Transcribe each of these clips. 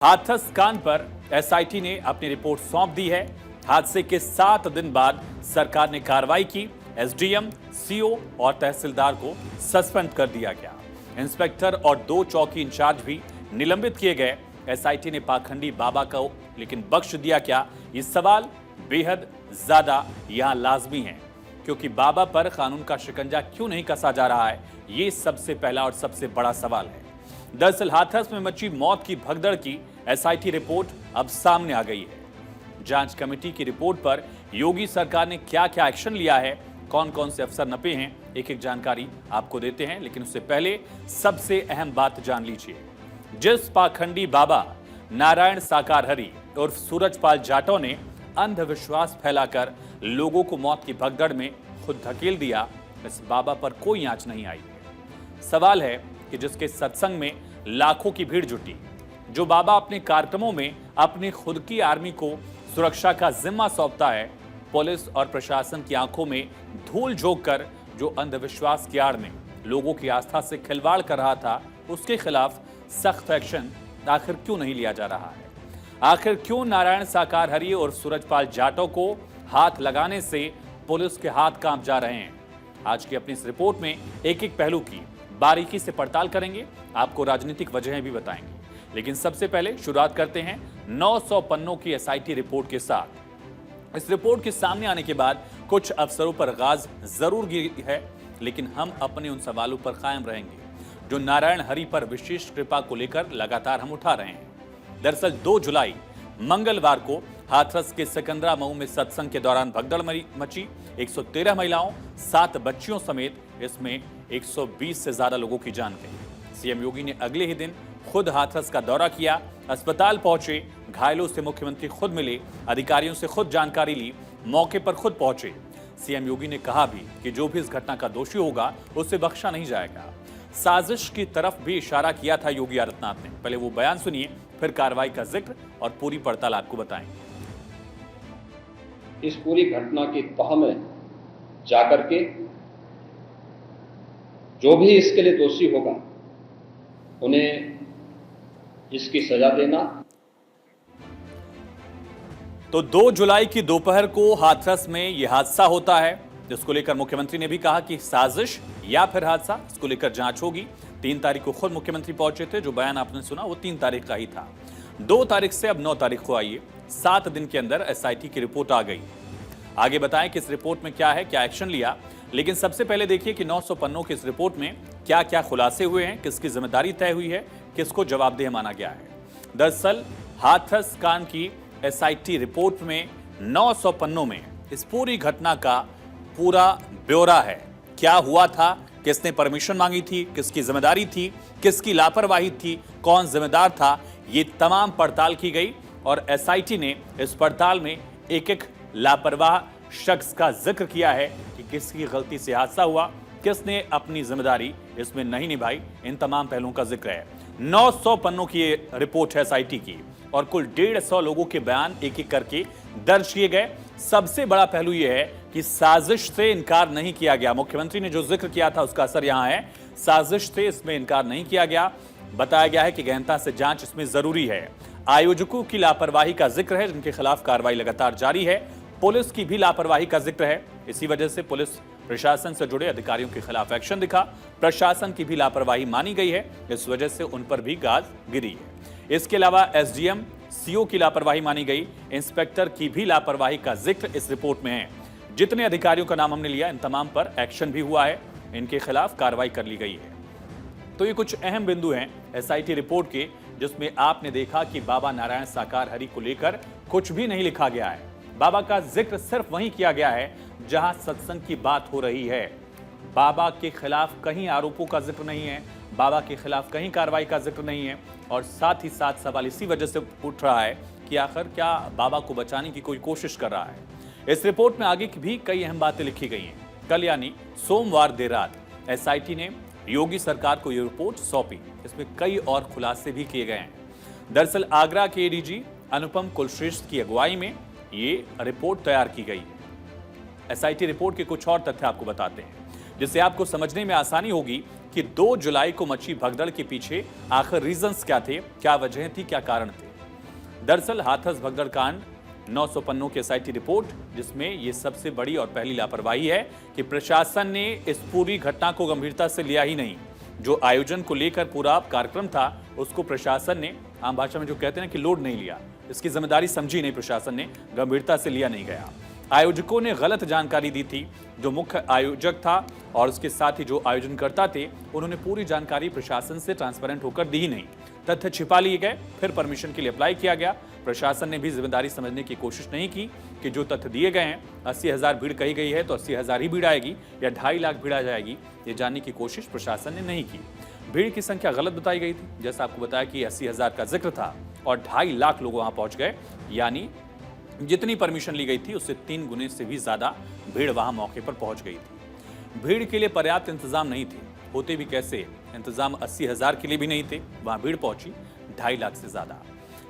हाथरस कांड पर एसआईटी ने अपनी रिपोर्ट सौंप दी है। हादसे के 7 दिन बाद सरकार ने कार्रवाई की। एसडीएम, सीओ और तहसीलदार को सस्पेंड कर दिया गया। इंस्पेक्टर और 2 चौकी इंचार्ज भी निलंबित किए गए। एसआईटी ने पाखंडी बाबा को लेकिन बख्श दिया क्या, ये सवाल बेहद ज्यादा यहां लाजमी है, क्योंकि बाबा पर कानून का शिकंजा क्यों नहीं कसा जा रहा है, ये सबसे पहला और सबसे बड़ा सवाल है। दरअसल हाथरस में मची मौत की भगदड़ की एसआईटी रिपोर्ट अब सामने आ गई है। जांच कमेटी की रिपोर्ट पर योगी सरकार ने क्या क्या एक्शन लिया है, कौन कौन से अफसर नपे हैं, एक एक जानकारी आपको देते हैं। लेकिन उससे पहले सबसे अहम बात जान लीजिए। जिस पाखंडी बाबा नारायण साकार हरि और सूरजपाल जाटव ने अंधविश्वास फैलाकर लोगों को मौत की भगदड़ में खुद धकेल दिया, इस बाबा पर कोई आंच नहीं आई है। सवाल है कि जिसके सत्संग में लाखों की भीड़ जुटी, जो बाबा अपने कार्यक्रमों में अपनी खुद की आर्मी को सुरक्षा का जिम्मा सौंपता है, पुलिस और प्रशासन की आंखों में धूल झोंक कर जो अंधविश्वास की आड़ में लोगों की आस्था से खिलवाड़ कर रहा था, उसके खिलाफ सख्त एक्शन आखिर क्यों नहीं लिया जा रहा है? आखिर क्यों नारायण साकार हरि और सूरजपाल जाटव को हाथ लगाने से पुलिस के हाथ कांप जा रहे हैं? आज की अपनी इस रिपोर्ट में एक एक पहलू की बारीकी से पड़ताल करेंगे, आपको राजनीतिक वजहें भी बताएंगे। लेकिन सबसे पहले शुरुआत करते हैं 900 पन्नों की एसआईटी रिपोर्ट के साथ। इस रिपोर्ट के सामने आने के बाद कुछ अफसरों पर गाज जरूर गिरी है, लेकिन हम अपने उन सवालों पर कायम रहेंगे जो नारायण हरि पर विशेष कृपा को लेकर लगातार हम उठा रहे हैं। दरअसल 2 जुलाई मंगलवार को हाथरस के सिकंदरा मऊ में सत्संग के दौरान भगदड़ मची। 113 महिलाओं, 7 बच्चियों समेत इसमें 120 से ज्यादा लोगों की जान गई। सीएम योगी ने अगले ही दिन खुद हाथरस का दौरा किया, अस्पताल पहुंचे, घायलों से मुख्यमंत्री खुद मिले, अधिकारियों से खुद जानकारी ली, मौके पर खुद पहुंचे। सीएम योगी ने कहा भी कि जो भी इस घटना का दोषी होगा उसे बख्शा नहीं जाएगा। साजिश की तरफ भी इशारा किया था योगी आदित्यनाथ ने। पहले वो बयान सुनिए, फिर कार्रवाई का जिक्र और पूरी पड़ताल आपको बताएंगे। इस पूरी घटना की तह में जाकर के जो भी इसके लिए दोषी होगा उन्हें इसकी सजा देना। तो 2 जुलाई की दोपहर को हाथरस में यह हादसा होता है, जिसको लेकर मुख्यमंत्री ने भी कहा कि साजिश या फिर हादसा, इसको लेकर जांच होगी। 3 तारीख को खुद मुख्यमंत्री पहुंचे थे। जो बयान आपने सुना वो 3 तारीख का ही था। 2 तारीख से अब 9 तारीख को आई है। 7 दिन के अंदर एसआईटी की रिपोर्ट आ गई। आगे बताएं कि इस रिपोर्ट में क्या है, क्या एक्शन लिया। लेकिन सबसे पहले देखिए कि 900 पन्नों की इस रिपोर्ट में क्या क्या खुलासे हुए हैं, किसकी जिम्मेदारी तय हुई है, किसको जवाबदेह माना गया है। दरअसल हाथरस कांड की एसआईटी रिपोर्ट में 900 पन्नों में इस पूरी घटना का पूरा ब्यौरा है। क्या हुआ था, किसने परमिशन मांगी थी, किसकी जिम्मेदारी थी, किसकी लापरवाही थी, कौन जिम्मेदार था, ये तमाम पड़ताल की गई। और एसआईटी ने इस पड़ताल में एक एक लापरवाह शख्स का जिक्र किया है कि किसकी गलती से हादसा हुआ, किसने अपनी जिम्मेदारी इसमें नहीं निभाई। इन तमाम पहलुओं का जिक्र है। 900 पन्नों की रिपोर्ट है एसआईटी की और कुल 150 लोगों के बयान एक एक करके दर्ज किए गए। सबसे बड़ा पहलू यह है कि साजिश से इनकार नहीं किया गया। मुख्यमंत्री ने जो जिक्र किया था उसका असर यहां है। साजिश से इसमें इनकार नहीं किया गया। बताया गया है कि गहनता से जांच इसमें जरूरी है। आयोजकों की लापरवाही का जिक्र है, जिनके खिलाफ कार्रवाई लगातार जारी है। पुलिस की भी लापरवाही का जिक्र है। इसी वजह से पुलिस प्रशासन से जुड़े अधिकारियों के खिलाफ एक्शन दिखा। प्रशासन की भी लापरवाही मानी गई है, इस वजह से उन पर भी गाज गिरी है। इसके अलावा एसडीएम, सीओ की लापरवाही मानी गई। इंस्पेक्टर की भी लापरवाही का जिक्र इस रिपोर्ट में है। जितने अधिकारियों का नाम हमने लिया, इन तमाम पर एक्शन भी हुआ है, इनके खिलाफ कार्रवाई कर ली गई है। तो ये कुछ अहम बिंदु हैं एसआईटी रिपोर्ट के, जिसमें आपने देखा कि बाबा नारायण साकार हरि को लेकर कुछ भी नहीं लिखा गया है। बाबा का जिक्र सिर्फ वहीं किया गया है जहां सत्संग की बात हो रही है। बाबा के खिलाफ कहीं आरोपों का जिक्र नहीं है, बाबा के खिलाफ कहीं कार्रवाई का जिक्र नहीं है। और साथ ही साथ सवाल इसी वजह से उठ रहा है कि आखिर क्या बाबा को बचाने की कोई कोशिश कर रहा है। इस रिपोर्ट में आगे की भी कई अहम बातें लिखी गई हैं। कल यानी सोमवार देर रात एसआईटी ने योगी सरकार को यह रिपोर्ट सौंपी। इसमें कई और खुलासे भी किए गए हैं। दरअसल आगरा के एडीजी अनुपम कुलश्रेष्ठ की अगुवाई में ये रिपोर्ट तैयार की गई है। एसआईटी रिपोर्ट के कुछ और तथ्य आपको बताते हैं, जिससे आपको समझने में आसानी होगी कि 2 जुलाई को मची भगदड़ के पीछे आखिर रीजंस क्या थे, क्या वजह थी, क्या कारण थे। दरअसल हाथरस भगदड़ कांड 900 पन्नों की एसआईटी रिपोर्ट, जिसमें ये सबसे बड़ी और पहली लापरवाही है कि प्रशासन ने इस पूरी घटना को गंभीरता से लिया ही नहीं। जो आयोजन को लेकर पूरा कार्यक्रम था, उसको प्रशासन ने, आम भाषा में जो कहते हैं कि लोड नहीं लिया, इसकी जिम्मेदारी समझी नहीं प्रशासन ने, गंभीरता से लिया नहीं गया। आयोजकों ने गलत जानकारी दी थी। जो मुख्य आयोजक था और उसके साथ ही जो आयोजनकर्ता थे, उन्होंने पूरी जानकारी प्रशासन से ट्रांसपेरेंट होकर दी ही नहीं। तथ्य छिपा लिए गए, फिर परमिशन के लिए अप्लाई किया गया। प्रशासन ने भी जिम्मेदारी समझने की कोशिश नहीं की कि जो तथ्य दिए गए हैं, 80,000 भीड़ कही गई है तो 80,000 ही भीड़ आएगी या 2.5 लाख भीड़ आ जाएगी, ये जानने की कोशिश प्रशासन ने नहीं की। भीड़ की संख्या गलत बताई गई थी। जैसा आपको बताया कि 80,000 का जिक्र था और 2.5 लाख लोग वहां पहुंच गए, यानी जितनी परमिशन ली गई थी उससे 3 गुने से भी ज्यादा भीड़ वहां मौके पर पहुंच गई थी। भीड़ के लिए पर्याप्त इंतजाम नहीं थे, होते भी कैसे, इंतजाम 80,000 के लिए भी नहीं थे, वहां भीड़ पहुंची 2.5 लाख से ज्यादा।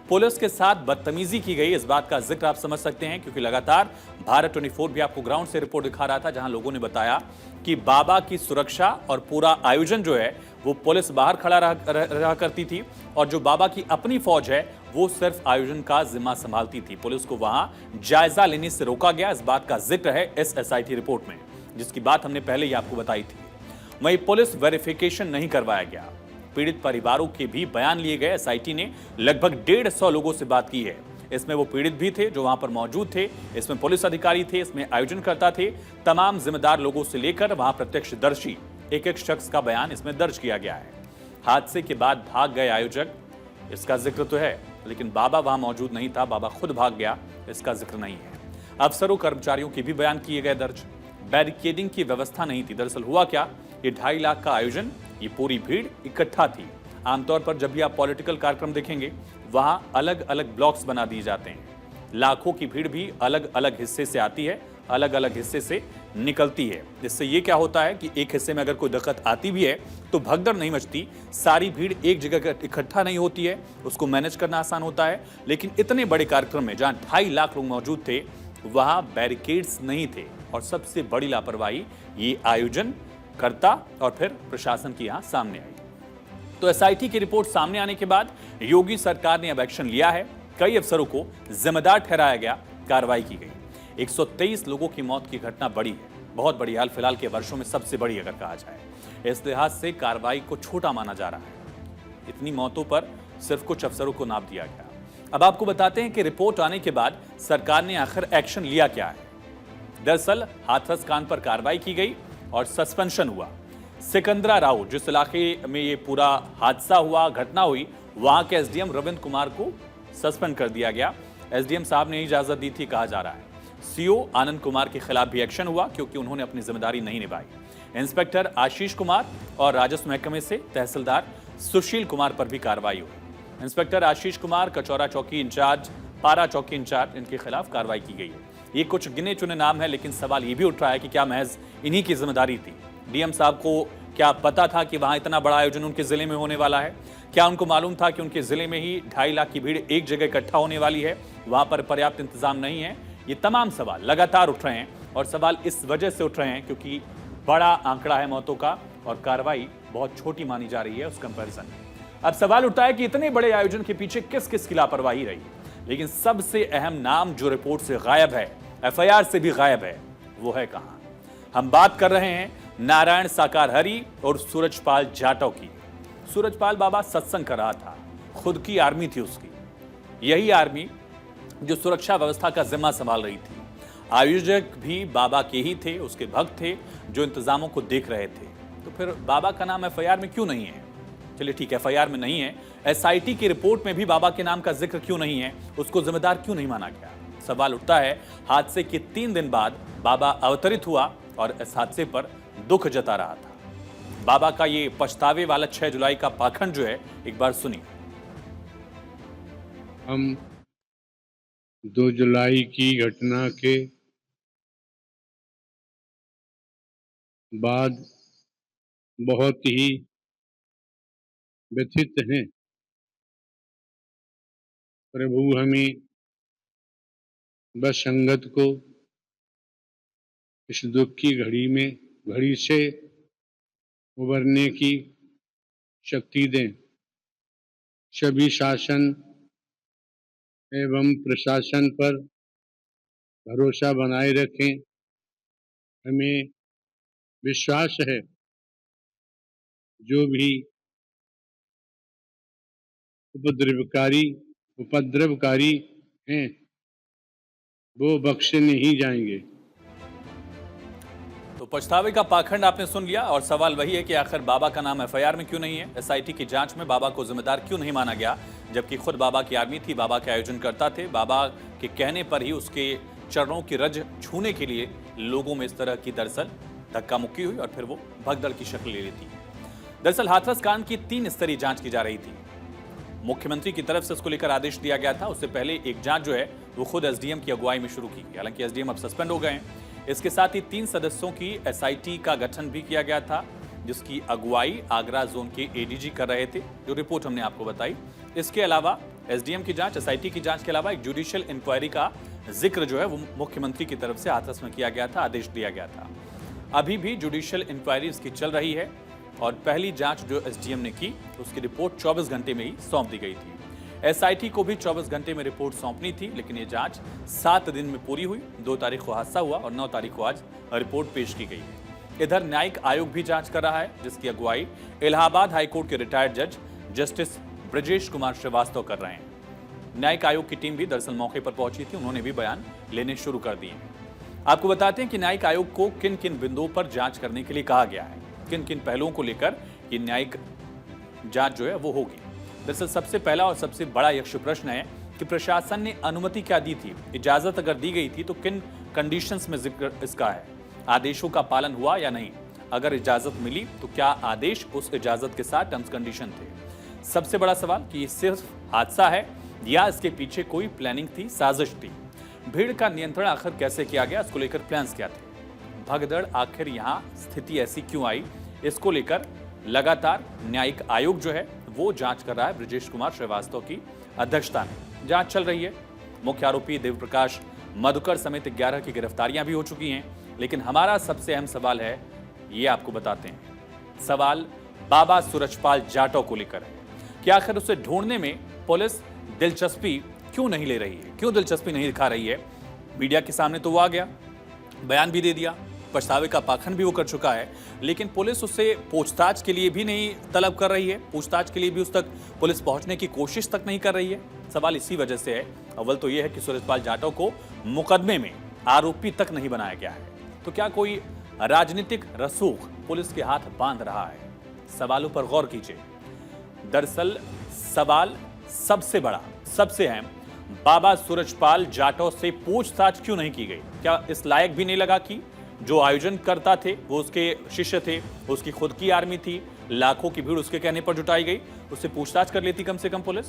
पुलिस के साथ बदतमीजी की गई, इस बात का जिक्र आप समझ सकते हैं, क्योंकि लगातार भारत 24 भी आपको ग्राउंड से रिपोर्ट दिखा रहा था, जहां लोगों ने बताया कि बाबा की सुरक्षा और पूरा आयोजन जो है वो पुलिस बाहर खड़ा रहा करती थी और जो बाबा की अपनी फौज है वो सिर्फ आयोजन का जिम्मा संभालती थी। पुलिस को वहां जायजा लेने से रोका गया, इस बात का जिक्र है इस एसआईटी रिपोर्ट में, जिसकी बात हमने पहले ही आपको बताई थी। वहीं पुलिस वेरिफिकेशन नहीं करवाया गया। पीड़ित परिवारों के भी बयान लिए गए। एसआईटी ने लगभग 150 लोगों से बात की है। इसमें वो पीड़ित भी थे जो वहां पर मौजूद थे, इसमें पुलिस अधिकारी थे, इसमें आयोजनकर्ता थे, तमाम जिम्मेदार लोगों से लेकर वहां प्रत्यक्षदर्शी एक एक शख्स का बयान इसमें दर्ज किया गया है। हादसे के बाद भाग गए आयोजक, इसका जिक्र तो है, लेकिन बाबा वहां मौजूद नहीं था, बाबा खुद भाग गया, इसका जिक्र नहीं है। अफसरों कर्मचारियों के भी बयान किए गए दर्ज। बैरिकेडिंग की व्यवस्था नहीं थी। दरअसल हुआ क्या, ये 2.5 लाख का आयोजन, ये पूरी भीड़ इकट्ठा थी। आमतौर पर जब भी आप पॉलिटिकल कार्यक्रम देखेंगे, वहां अलग अलग ब्लॉक्स बना दिए जाते हैं। लाखों की भीड़ भी अलग अलग हिस्से से आती है, अलग अलग हिस्से से निकलती है। इससे ये क्या होता है कि एक हिस्से में अगर कोई दिक्कत आती भी है तो भगदड़ नहीं मचती, सारी भीड़ एक जगह इकट्ठा नहीं होती है, उसको मैनेज करना आसान होता है। लेकिन इतने बड़े कार्यक्रम में जहां 2.5 लाख लोग मौजूद थे, वहां बैरिकेड्स नहीं थे और सबसे बड़ी लापरवाही ये आयोजन करता और फिर प्रशासन की यहां सामने आई। तो एसआईटी की रिपोर्ट सामने आने के बाद योगी सरकार ने अब एक्शन लिया है। कई अफसरों को जिम्मेदार ठहराया गया, कार्रवाई की गई। 123 लोगों की मौत की घटना बड़ी है, बहुत बड़ी, हाल फिलहाल के वर्षों में सबसे बड़ी अगर कहा जाए। इस लिहाज से कार्रवाई को छोटा माना जा रहा है। इतनी मौतों पर सिर्फ कुछ अफसरों को नाप दिया गया। अब आपको बताते हैं कि रिपोर्ट आने के बाद सरकार ने आखिर एक्शन लिया क्या है। दरअसल हाथरस कांड पर कार्रवाई की गई और सस्पेंशन हुआ। सिकंदरा राव, जिस इलाके में ये पूरा हादसा हुआ, घटना हुई, वहां के एसडीएम रविंद्र कुमार को सस्पेंड कर दिया गया। एसडीएम साहब ने इजाजत दी थी, कहा जा रहा है। सीओ आनंद कुमार के खिलाफ भी एक्शन हुआ क्योंकि उन्होंने अपनी जिम्मेदारी नहीं निभाई। इंस्पेक्टर आशीष कुमार और राजस्व महकमे से तहसीलदार सुशील कुमार पर भी कार्रवाई हुई। इंस्पेक्टर आशीष कुमार, कचौरा चौकी इंचार्ज, पारा चौकी इंचार्ज, इनके खिलाफ कार्रवाई की गई है। ये कुछ गिने चुने नाम है, लेकिन सवाल ये भी उठ रहा है कि क्या महज इन्हीं की जिम्मेदारी थी? डीएम साहब को क्या पता था कि वहां इतना बड़ा आयोजन उनके जिले में होने वाला है? क्या उनको मालूम था कि उनके जिले में ही 2.5 लाख की भीड़ एक जगह इकट्ठा होने वाली है, वहां पर पर्याप्त इंतजाम नहीं है? ये तमाम सवाल लगातार उठ रहे हैं और सवाल इस वजह से उठ रहे हैं क्योंकि बड़ा आंकड़ा है मौतों का और कार्रवाई बहुत छोटी मानी जा रही है उस कंपैरिजन में। अब सवाल उठता है कि इतने बड़े आयोजन के पीछे किस किस की लापरवाही रही, लेकिन सबसे अहम नाम जो रिपोर्ट से गायब है, एफआईआर से भी गायब है, वो है कहां? हम बात कर रहे हैं नारायण साकार हरि और सूरजपाल जाटव की। सूरजपाल बाबा सत्संग कर रहा था, खुद की आर्मी थी उसकी, यही आर्मी जो सुरक्षा व्यवस्था का जिम्मा संभाल रही थी। आयोजक भी बाबा के ही थे, उसके भक्त थे जो इंतजामों को देख रहे थे। तो फिर बाबा का नाम एफआईआर में क्यों नहीं है? चलिए ठीक है, एफआईआर में नहीं है, एसआईटी की रिपोर्ट में भी बाबा के नाम का जिक्र क्यों नहीं है? उसको जिम्मेदार क्यों नहीं माना गया? सवाल उठता है। हादसे के 3 दिन बाद बाबा अवतरित हुआ और इस हादसे पर दुख जता रहा था। बाबा का ये पछतावे वाला 6 जुलाई का पाखंड जो है, एक बार सुनिए। हम 2 जुलाई की घटना के बाद बहुत ही व्यथित हैं। प्रभु हमें बस संगत को इस दुख की घड़ी से उबरने की शक्ति दें। सभी शासन एवं प्रशासन पर भरोसा बनाए रखें। हमें विश्वास है जो भी उपद्रवकारी हैं वो बख्शे नहीं जाएंगे। तो पछतावे का पाखंड आपने सुन लिया और सवाल वही है कि आखिर बाबा का नाम एफआईआर में क्यों नहीं है। एसआईटी की जांच में बाबा को जिम्मेदार क्यों नहीं माना गया, जबकि खुद बाबा की आर्मी थी, बाबा के आयोजन करता थे, बाबा के कहने पर ही उसके चरणों की रज छूने के लिए लोगों में इस तरह की दरअसल धक्का मुक्की हुई और फिर वो भगदड़ की शक्ल ले लेती है। दरअसल हाथरस कांड की 3 स्तरीय जांच की जा रही थी। मुख्यमंत्री की तरफ से इसको लेकर आदेश दिया गया था। उससे पहले एक जांच जो है वो खुद एसडीएम की अगुवाई में शुरू की गई। हालांकि एसडीएम अब सस्पेंड हो गए हैं। इसके साथ ही 3 सदस्यों की एसआईटी का गठन भी किया गया था, जिसकी अगुवाई आगरा जोन के एडीजी कर रहे थे, जो रिपोर्ट हमने आपको बताई। इसके अलावा एसडीएम की जांच, एसआईटी की जांच के अलावा एक जुडिशियल इंक्वायरी का जिक्र जो है वो मुख्यमंत्री की तरफ से हाथरस में किया गया था, आदेश दिया गया था। अभी भी जुडिशियल इंक्वायरी इसकी चल रही है और पहली जांच जो एसडीएम ने की उसकी रिपोर्ट 24 घंटे में ही सौंप दी गई थी। एसआईटी को भी 24 घंटे में रिपोर्ट सौंपनी थी, लेकिन ये जांच 7 दिन में पूरी हुई। 2 तारीख को हादसा हुआ और 9 तारीख को आज रिपोर्ट पेश की गई है। इधर न्यायिक आयोग भी जांच कर रहा है, जिसकी अगुवाई इलाहाबाद हाईकोर्ट के रिटायर्ड जज जस्टिस ब्रजेश कुमार श्रीवास्तव कर रहे हैं। न्यायिक आयोग की टीम भी दरअसल मौके पर पहुंची थी, उन्होंने भी बयान लेने शुरू कर दिए हैं। आपको बताते हैं कि न्यायिक आयोग को किन किन बिंदुओं पर जांच करने के लिए कहा गया है, किन किन पहलुओं को लेकर ये न्यायिक जांच जो है वो होगी। दरअसल सबसे पहला और सबसे बड़ा यक्ष प्रश्न है कि प्रशासन ने अनुमति क्या दी थी, इजाजत अगर दी गई थी तो किन कंडीशंस में जिक्र इसका है, आदेशों का पालन हुआ या नहीं, अगर इजाजत मिली तो क्या आदेश उस इजाजत के साथ टर्म्स कंडीशन थे। सबसे बड़ा सवाल कि ये सिर्फ हादसा है या इसके पीछे कोई प्लानिंग थी, साजिश थी। भीड़ का नियंत्रण आखिर कैसे किया गया, इसको लेकर प्लान्स क्या थे, भगदड़ आखिर यहाँ स्थिति ऐसी क्यों आई, इसको लेकर लगातार न्यायिक आयोग जो है वो जांच कर रहा है। ब्रजेश कुमार श्रीवास्तव की अध्यक्षता में जांच चल रही है। मुख्य आरोपी देवप्रकाश मधुकर समेत 11 की गिरफ्तारियां भी हो चुकी हैं, लेकिन हमारा सबसे अहम सवाल है, ये आपको बताते हैं। सवाल बाबा सूरजपाल जाटव को लेकर है कि आखिर उसे ढूंढने में पुलिस दिलचस्पी क्यों नहीं ले रही है, क्यों दिलचस्पी नहीं दिखा रही है। मीडिया के सामने तो वो आ गया, बयान भी दे दिया, पछतावे का पाखंड भी वो कर चुका है, लेकिन पुलिस उससे पूछताछ के लिए भी नहीं तलब कर रही है, पूछताछ के लिए भी उस तक पुलिस पहुंचने की कोशिश तक नहीं कर रही है। सवाल इसी वजह से है। अव्वल तो यह है कि सूरजपाल जाटव को मुकदमे में आरोपी तक नहीं बनाया गया है, तो क्या कोई राजनीतिक रसूख पुलिस के हाथ बांध रहा है। सवालों पर गौर कीजिए। दरअसल सवाल सबसे बड़ा, सबसे अहम, बाबा सूरजपाल जाटव से पूछताछ क्यों नहीं की गई। क्या इस लायक भी नहीं लगा कि जो आयोजन करता थे वो उसके शिष्य थे, उसकी खुद की आर्मी थी, लाखों की भीड़ उसके कहने पर जुटाई गई, उससे पूछताछ कर लेती कम से कम पुलिस।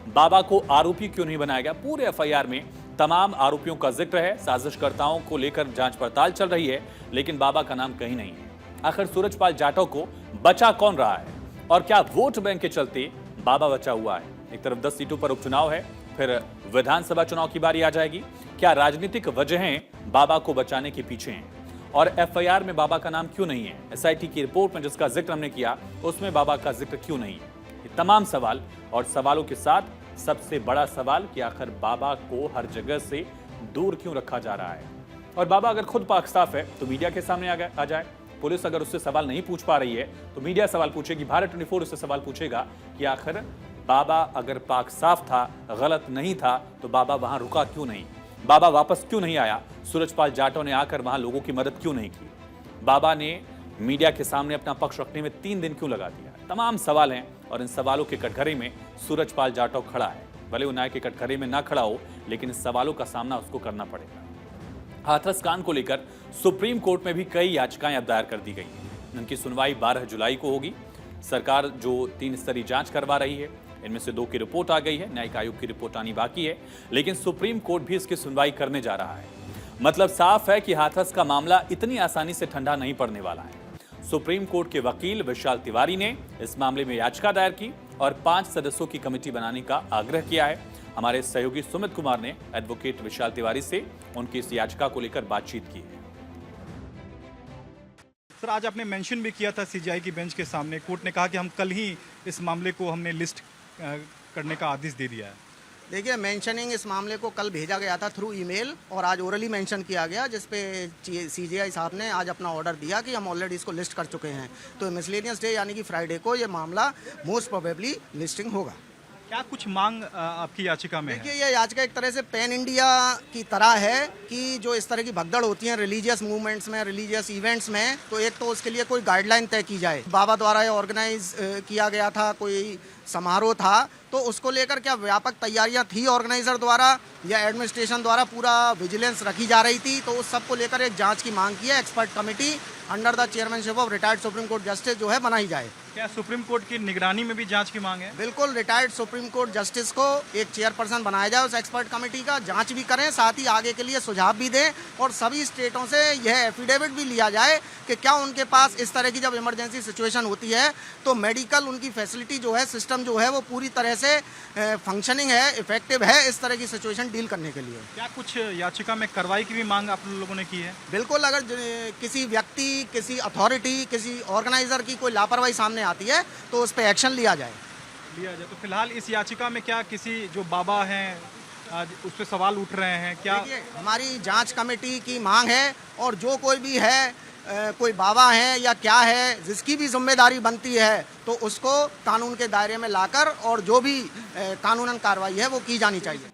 बाबा को आरोपी क्यों नहीं बनाया गया। पूरे एफआईआर में तमाम आरोपियों का जिक्र है, साजिशकर्ताओं को लेकर जांच पड़ताल चल रही है, लेकिन बाबा का नाम कहीं नहीं है। आखिर सूरजपाल जाटव को बचा कौन रहा है और क्या वोट बैंक के चलते बाबा बचा हुआ है। एक तरफ 10 सीटों पर उपचुनाव है, फिर विधानसभा चुनाव की बारी आ जाएगी। क्या राजनीतिक वजहें बाबा को बचाने के पीछे हैं और एफआईआर में बाबा का नाम क्यों नहीं है, एसआईटी की रिपोर्ट में जिसका जिक्र हमने किया उसमें बाबा का जिक्र क्यों नहीं है। ये तमाम सवाल और सवालों के साथ सबसे बड़ा सवाल कि आखिर बाबा को हर जगह से दूर क्यों रखा जा रहा है। और बाबा अगर खुद पाक साफ है तो मीडिया के सामने आ जाए। पुलिस अगर उससे सवाल नहीं पूछ पा रही है तो मीडिया सवाल पूछेगी, भारत 24 उससे सवाल पूछेगा कि आखिर बाबा अगर पाक साफ था, गलत नहीं था, तो बाबा वहां रुका क्यों नहीं, बाबा वापस क्यों नहीं आया, सूरजपाल जाटव ने आकर वहां लोगों की मदद क्यों नहीं की, बाबा ने मीडिया के सामने अपना पक्ष रखने में 3 दिन क्यों लगा दिया। तमाम सवाल हैं और इन सवालों के कटघरे में सूरजपाल जाटव खड़ा है। भले वो न्याय के कटघरे में ना खड़ा हो, लेकिन इस सवालों का सामना उसको करना पड़ेगा। हाथरस कांड को लेकर सुप्रीम कोर्ट में भी कई याचिकाएं अब दायर कर दी गई हैं। उनकी सुनवाई 12 जुलाई को होगी। सरकार जो 3 स्तरीय जांच करवा रही है, इनमें से 2 की रिपोर्ट आ गई है, न्यायिक आयोग की रिपोर्ट आनी बाकी है, लेकिन सुप्रीम कोर्ट भी इसकी सुनवाई करने जा रहा है। मतलब साफ है कि हाथरस का मामला इतनी आसानी से ठंडा नहीं पड़ने वाला है। सुप्रीम कोर्ट के वकील विशाल तिवारी ने इस मामले में याचिका दायर की और 5 सदस्यों की कमेटी बनाने का आग्रह किया है। हमारे सहयोगी सुमित कुमार ने एडवोकेट विशाल तिवारी से उनकी इस याचिका को लेकर बातचीत की है। सर, आज आपने मेंशन भी किया था सीजीआई की बेंच के सामने, कोर्ट ने कहा कि हम कल ही इस मामले को हमने लिस्ट करने का आदेश दे दिया है, देखिए, मेंशनिंग इस मामले को कल भेजा गया था थ्रू ईमेल और आज ओरली मेंशन किया गया, जिस पे सीजीआई साहब ने आज अपना ऑर्डर दिया कि हम ऑलरेडी इसको लिस्ट कर चुके हैं। तो मिसलेनियस डे यानी कि फ्राइडे को ये मामला मोस्ट प्रोबेबली लिस्टिंग होगा। क्या कुछ मांग आपकी याचिका में है? देखिए, ये याचिका एक तरह से पैन इंडिया की तरह है कि जो इस तरह की भगदड़ होती है रिलीजियस मूवमेंट्स में, रिलीजियस इवेंट्स में, तो एक तो उसके लिए कोई गाइडलाइन तय की जाए। बाबा द्वारा ये ऑर्गेनाइज किया गया था, कोई समारोह था, तो उसको लेकर क्या व्यापक तैयारियां थी ऑर्गेनाइजर द्वारा या एडमिनिस्ट्रेशन द्वारा पूरा विजिलेंस रखी जा रही थी, तो उस सब को लेकर एक जांच की मांग की है। Expert committee under the chairmanship of retired supreme court justice जो है बनाई जाए। क्या सुप्रीम कोर्ट की निगरानी में भी जांच की मांग है? बिल्कुल, रिटायर्ड सुप्रीम कोर्ट जस्टिस को एक चेयरपर्सन बनाया जाए उस एक्सपर्ट कमेटी का, जांच भी करें, साथ ही आगे के लिए सुझाव भी दें और सभी स्टेटों से यह एफिडेविट भी लिया जाए कि क्या उनके पास इस तरह की जब इमरजेंसी सिचुएशन होती है तो मेडिकल उनकी फैसिलिटी जो है, सिस्टम जो है, वो पूरी तरह से फंक्शनिंग है, इफेक्टिव है इस तरह की सिचुएशन डील करने के लिए। क्या कुछ याचिका में कार्रवाई की भी मांग आप लोगों ने की है? बिल्कुल, अगर किसी व्यक्ति, किसी अथॉरिटी, किसी ऑर्गेनाइजर की कोई लापरवाही सामने आती है तो उस पर एक्शन लिया जाए। तो फिलहाल इस याचिका में क्या किसी जो बाबा हैं आज उस पर सवाल उठ रहे हैं? क्या देखिए, हमारी जांच कमेटी की मांग है और जो कोई भी है, कोई बाबा है या क्या है, जिसकी भी जिम्मेदारी बनती है तो उसको कानून के दायरे में लाकर और जो भी कानूनन कार्रवाई है वो की जानी चाहिए।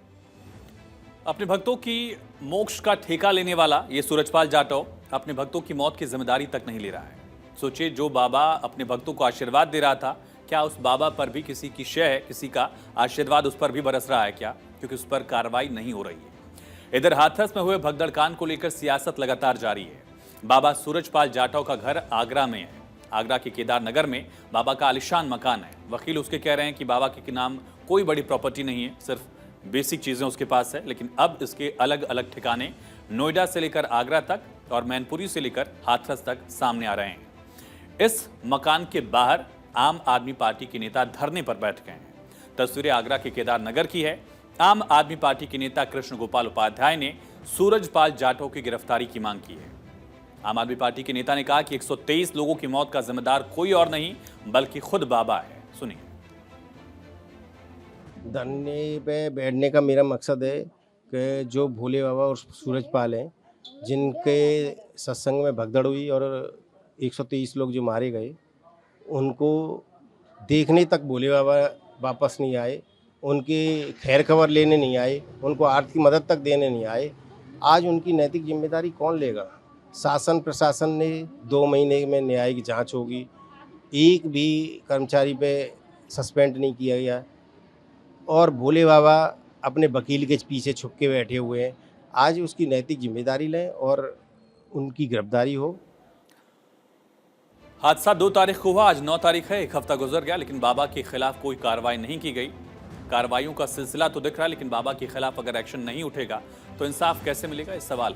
अपने भक्तों की मोक्ष का ठेका लेने वाला ये सूरजपाल जाटव अपने भक्तों की मौत की जिम्मेदारी तक नहीं ले रहा है। सोचिए, जो बाबा अपने भक्तों को आशीर्वाद दे रहा था, क्या उस बाबा पर भी किसी की शय, किसी का आशीर्वाद उस पर भी बरस रहा है क्या? क्योंकि उस पर कार्रवाई नहीं हो रही है। इधर हाथरस में हुए भगदड़ कांड को लेकर सियासत लगातार जारी है। बाबा सूरजपाल जाटव का घर आगरा में है। आगरा के केदार नगर में बाबा का आलिशान मकान है। वकील उसके कह रहे हैं कि बाबा के नाम कोई बड़ी प्रॉपर्टी नहीं है, सिर्फ बेसिक चीजें उसके पास है। लेकिन अब इसके अलग अलग ठिकाने नोएडा से लेकर आगरा तक और मैनपुरी से लेकर हाथरस तक सामने आ रहे हैं। इस मकान के बाहर आम आदमी पार्टी के नेता धरने पर बैठ गए हैं। तस्वीरें आगरा के केदार नगर की है। आम आदमी पार्टी के नेता कृष्ण गोपाल उपाध्याय ने सूरजपाल जाटव की गिरफ्तारी की मांग की है। आम आदमी पार्टी के नेता ने कहा कि 123 लोगों की मौत का जिम्मेदार कोई और नहीं बल्कि खुद बाबा है। सुनिए। धरने पे बैठने का मेरा मकसद है कि जो भोले बाबा और सूरजपाल हैं, जिनके सत्संग में भगदड़ हुई और 123 लोग जो मारे गए, उनको देखने तक भोले बाबा वापस नहीं आए, उनकी खैर खबर लेने नहीं आए, उनको आर्थिक मदद तक देने नहीं आए। आज उनकी नैतिक जिम्मेदारी कौन लेगा? शासन प्रशासन ने 2 महीने में न्यायिक जांच होगी, एक भी कर्मचारी पे सस्पेंड नहीं किया गया और भोले बाबा अपने वकील के पीछे छुप के बैठे हुए हैं। आज उसकी नैतिक जिम्मेदारी लें और उनकी गिरफ्तारी हो। हादसा 2 तारीख को हुआ, आज 9 तारीख है, एक हफ्ता गुजर गया, लेकिन बाबा के खिलाफ कोई कार्रवाई नहीं की गई। कार्रवाइयों का सिलसिला तो दिख रहा है, लेकिन बाबा के खिलाफ अगर एक्शन नहीं उठेगा तो इंसाफ कैसे मिलेगा, इस सवाल